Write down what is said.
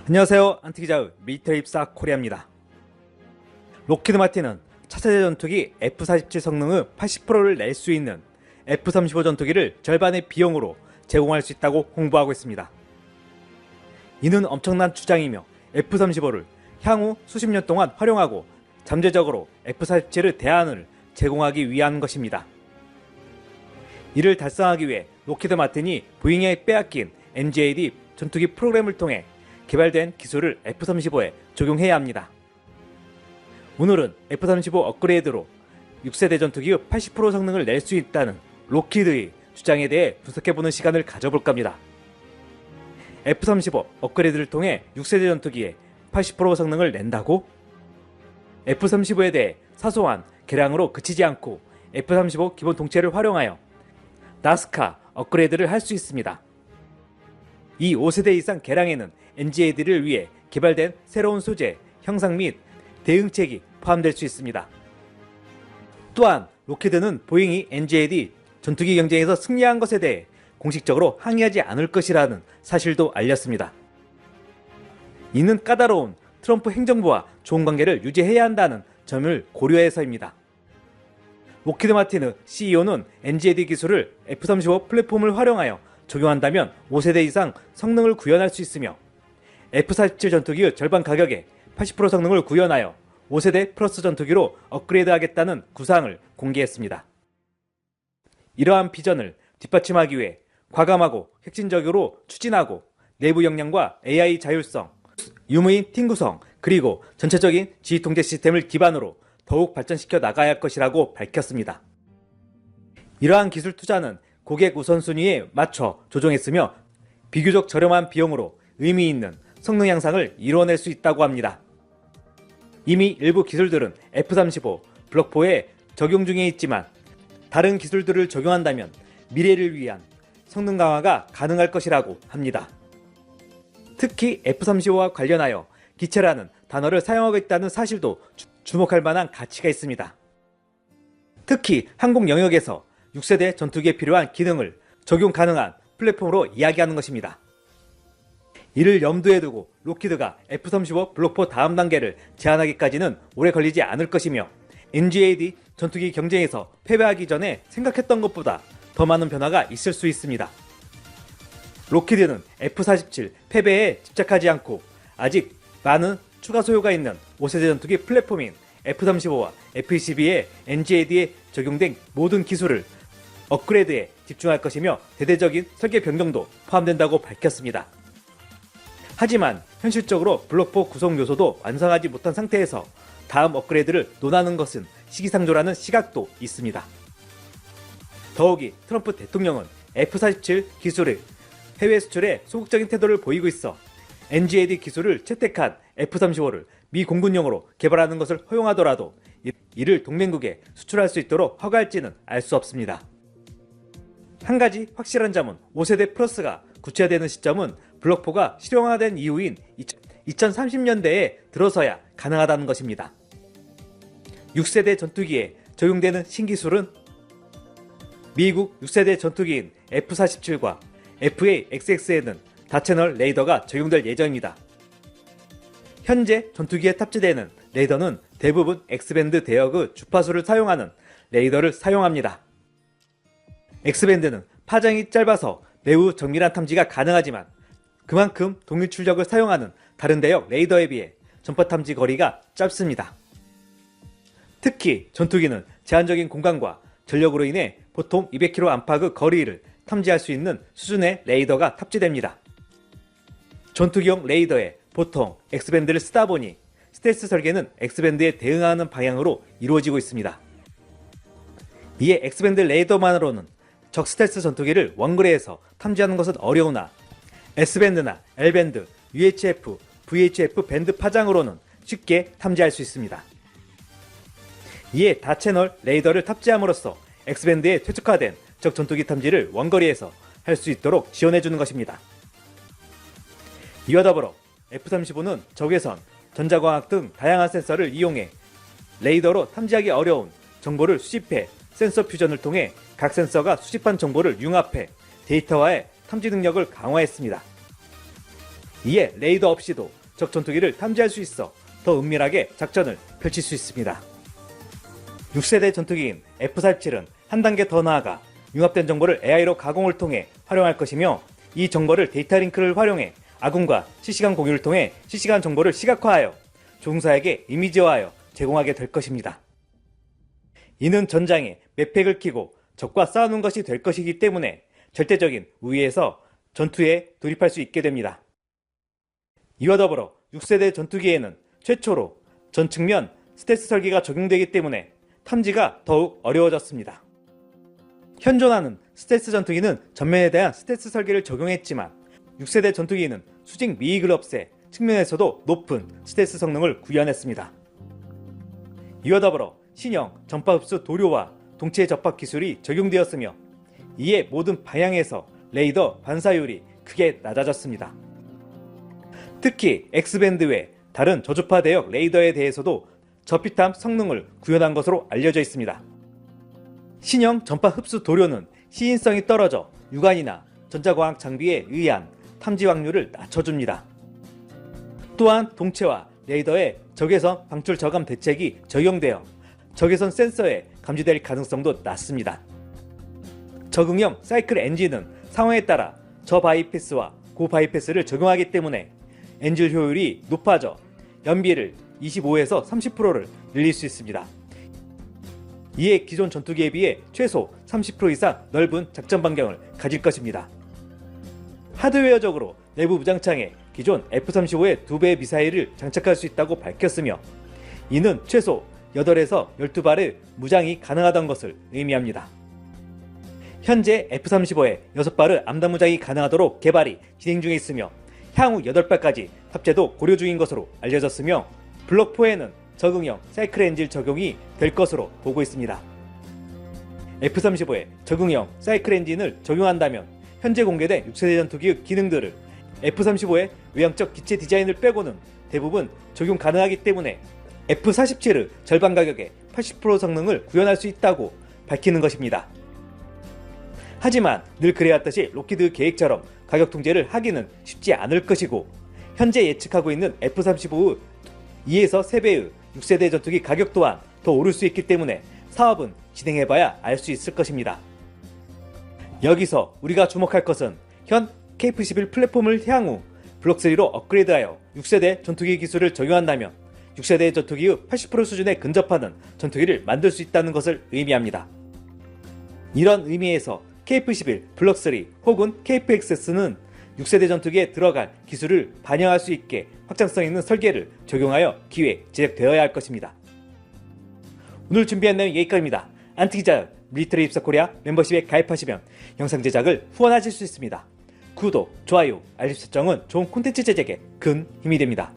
안녕하세요. 안티기자의 밀리터리 입사 코리아입니다. 록히드 마틴은 차세대 전투기 F-47 성능의 80%를 낼 수 있는 F-35 전투기를 절반의 비용으로 제공할 수 있다고 홍보하고 있습니다. 이는 엄청난 주장이며 F-35를 향후 수십 년 동안 활용하고 잠재적으로 F-47의 대안을 제공하기 위한 것입니다. 이를 달성하기 위해 록히드 마틴이 보잉에 빼앗긴 NGAD 전투기 프로그램을 통해 개발된 기술을 F-35에 적용해야 합니다. 오늘은 F-35 업그레이드로 6세대 전투기의 80% 성능을 낼 수 있다는 록히드의 주장에 대해 분석해보는 시간을 가져볼까 합니다. F-35 업그레이드를 통해 6세대 전투기의 80% 성능을 낸다고? F-35에 대해 사소한 개량으로 그치지 않고 F-35 기본 동체를 활용하여 나스카 업그레이드를 할 수 있습니다. 이 5세대 이상 개량에는 NGAD를 위해 개발된 새로운 소재, 형상 및 대응책이 포함될 수 있습니다. 또한 록히드는 보잉이 NGAD 전투기 경쟁에서 승리한 것에 대해 공식적으로 항의하지 않을 것이라는 사실도 알렸습니다. 이는 까다로운 트럼프 행정부와 좋은 관계를 유지해야 한다는 점을 고려해서입니다. 록히드 마틴의 CEO는 NGAD 기술을 F-35 플랫폼을 활용하여 적용한다면 5세대 이상 성능을 구현할 수 있으며 F-47 전투기의 절반 가격에 80% 성능을 구현하여 5세대 플러스 전투기로 업그레이드하겠다는 구상을 공개했습니다. 이러한 비전을 뒷받침하기 위해 과감하고 혁신적으로 추진하고 내부 역량과 AI 자율성, 유무인 팀 구성, 그리고 전체적인 지휘 통제 시스템을 기반으로 더욱 발전시켜 나가야 할 것이라고 밝혔습니다. 이러한 기술 투자는 고객 우선순위에 맞춰 조정했으며 비교적 저렴한 비용으로 의미 있는 성능 향상을 이뤄낼 수 있다고 합니다. 이미 일부 기술들은 F-35 블록4에 적용 중에 있지만 다른 기술들을 적용한다면 미래를 위한 성능 강화가 가능할 것이라고 합니다. 특히 F-35와 관련하여 기체라는 단어를 사용하고 있다는 사실도 주목할 만한 가치가 있습니다. 특히 항공 영역에서 6세대 전투기에 필요한 기능을 적용 가능한 플랫폼으로 이야기하는 것입니다. 이를 염두에 두고 록히드가 F-35 블록4 다음 단계를 제안하기까지는 오래 걸리지 않을 것이며 NGAD 전투기 경쟁에서 패배하기 전에 생각했던 것보다 더 많은 변화가 있을 수 있습니다. 록히드는 F-47 패배에 집착하지 않고 아직 많은 추가 소요가 있는 5세대 전투기 플랫폼인 F-35와 F-22의 NGAD에 적용된 모든 기술을 업그레이드에 집중할 것이며 대대적인 설계 변경도 포함된다고 밝혔습니다. 하지만 현실적으로 블록4 구성 요소도 완성하지 못한 상태에서 다음 업그레이드를 논하는 것은 시기상조라는 시각도 있습니다. 더욱이 트럼프 대통령은 F-47 기술의 해외 수출에 소극적인 태도를 보이고 있어 NGAD 기술을 채택한 F-35를 미 공군용으로 개발하는 것을 허용하더라도 이를 동맹국에 수출할 수 있도록 허가할지는 알 수 없습니다. 한 가지 확실한 점은 5세대 플러스가 구체화되는 시점은 블록4가 실용화된 이후인 2030년대에 들어서야 가능하다는 것입니다. 6세대 전투기에 적용되는 신기술은 미국 6세대 전투기인 F-47과 FA-XX에는 다채널 레이더가 적용될 예정입니다. 현재 전투기에 탑재되는 레이더는 대부분 X밴드 대역의 주파수를 사용하는 레이더를 사용합니다. X밴드는 파장이 짧아서 매우 정밀한 탐지가 가능하지만 그만큼 동일 출력을 사용하는 다른 대역 레이더에 비해 전파 탐지 거리가 짧습니다. 특히 전투기는 제한적인 공간과 전력으로 인해 보통 200km 안팎의 거리를 탐지할 수 있는 수준의 레이더가 탑재됩니다. 전투기용 레이더에 보통 X밴드를 쓰다 보니 스텔스 설계는 X밴드에 대응하는 방향으로 이루어지고 있습니다. 이에 X밴드 레이더만으로는 적 스텔스 전투기를 원거리에서 탐지하는 것은 어려우나 S밴드나 L밴드, UHF, VHF 밴드 파장으로는 쉽게 탐지할 수 있습니다. 이에 다채널 레이더를 탑재함으로써 X밴드에 최적화된 적 전투기 탐지를 원거리에서 할 수 있도록 지원해주는 것입니다. 이와 더불어 F-35는 적외선, 전자광학 등 다양한 센서를 이용해 레이더로 탐지하기 어려운 정보를 수집해 센서 퓨전을 통해 각 센서가 수집한 정보를 융합해 데이터화해 탐지 능력을 강화했습니다. 이에 레이더 없이도 적 전투기를 탐지할 수 있어 더 은밀하게 작전을 펼칠 수 있습니다. 6세대 전투기인 F-47은 한 단계 더 나아가 융합된 정보를 AI로 가공을 통해 활용할 것이며, 이 정보를 데이터 링크를 활용해 아군과 실시간 공유를 통해 실시간 정보를 시각화하여 조종사에게 이미지화하여 제공하게 될 것입니다. 이는 전장에 맵팩을 키고 적과 싸우는 것이 될 것이기 때문에 절대적인 우위에서 전투에 돌입할 수 있게 됩니다. 이와 더불어 6세대 전투기에는 최초로 전 측면 스텔스 설계가 적용되기 때문에 탐지가 더욱 어려워졌습니다. 현존하는 스텔스 전투기는 전면에 대한 스텔스 설계를 적용했지만 6세대 전투기는 수직 미익을 없애 측면에서도 높은 스텔스 성능을 구현했습니다. 이와 더불어 신형 전파 흡수 도료와 동체 접합 기술이 적용되었으며, 이에 모든 방향에서 레이더 반사율이 크게 낮아졌습니다. 특히 X밴드 외 다른 저주파 대역 레이더에 대해서도 저피탐 성능을 구현한 것으로 알려져 있습니다. 신형 전파 흡수 도료는 시인성이 떨어져 육안이나 전자광학 장비에 의한 탐지 확률을 낮춰줍니다. 또한 동체와 레이더의 적외선 방출 저감 대책이 적용되어 적외선 센서에 감지될 가능성도 낮습니다. 적응형 사이클 엔진은 상황에 따라 저바이패스와 고바이패스를 적용하기 때문에 엔진 효율이 높아져 연비를 25에서 30%를 늘릴 수 있습니다. 이에 기존 전투기에 비해 최소 30% 이상 넓은 작전 반경을 가질 것입니다. 하드웨어적으로 내부 무장창에 기존 F-35의 2배의 미사일을 장착할 수 있다고 밝혔으며, 이는 최소 8에서 12발의 무장이 가능하다는 것을 의미합니다. 현재 F-35에 6발의 암담 무장이 가능하도록 개발이 진행 중에 있으며, 향후 8발까지 탑재도 고려 중인 것으로 알려졌으며, 블록4에는 적응형 사이클 엔진 적용이 될 것으로 보고 있습니다. F-35에 적응형 사이클 엔진을 적용한다면 현재 공개된 6세대 전투기의 기능들을 F-35의 외형적 기체 디자인을 빼고는 대부분 적용 가능하기 때문에 F-47의 절반 가격에 80% 성능을 구현할 수 있다고 밝히는 것입니다. 하지만 늘 그래왔듯이 록히드 계획처럼 가격 통제를 하기는 쉽지 않을 것이고, 현재 예측하고 있는 F-35의 2에서 3배의 6세대 전투기 가격 또한 더 오를 수 있기 때문에 사업은 진행해봐야 알 수 있을 것입니다. 여기서 우리가 주목할 것은 현 KF-11 플랫폼을 향후 블록3로 업그레이드하여 6세대 전투기 기술을 적용한다면 6세대 전투기의 80% 수준에 근접하는 전투기를 만들 수 있다는 것을 의미합니다. 이런 의미에서 KF-11 블록3 혹은 KF-XS는 6세대 전투기에 들어갈 기술을 반영할 수 있게 확장성 있는 설계를 적용하여 기획, 제작되어야 할 것입니다. 오늘 준비한 내용 여기까지입니다. 안티기자 밀리터리 입사 코리아 멤버십에 가입하시면 영상 제작을 후원하실 수 있습니다. 구독, 좋아요, 알림 설정은 좋은 콘텐츠 제작에 큰 힘이 됩니다.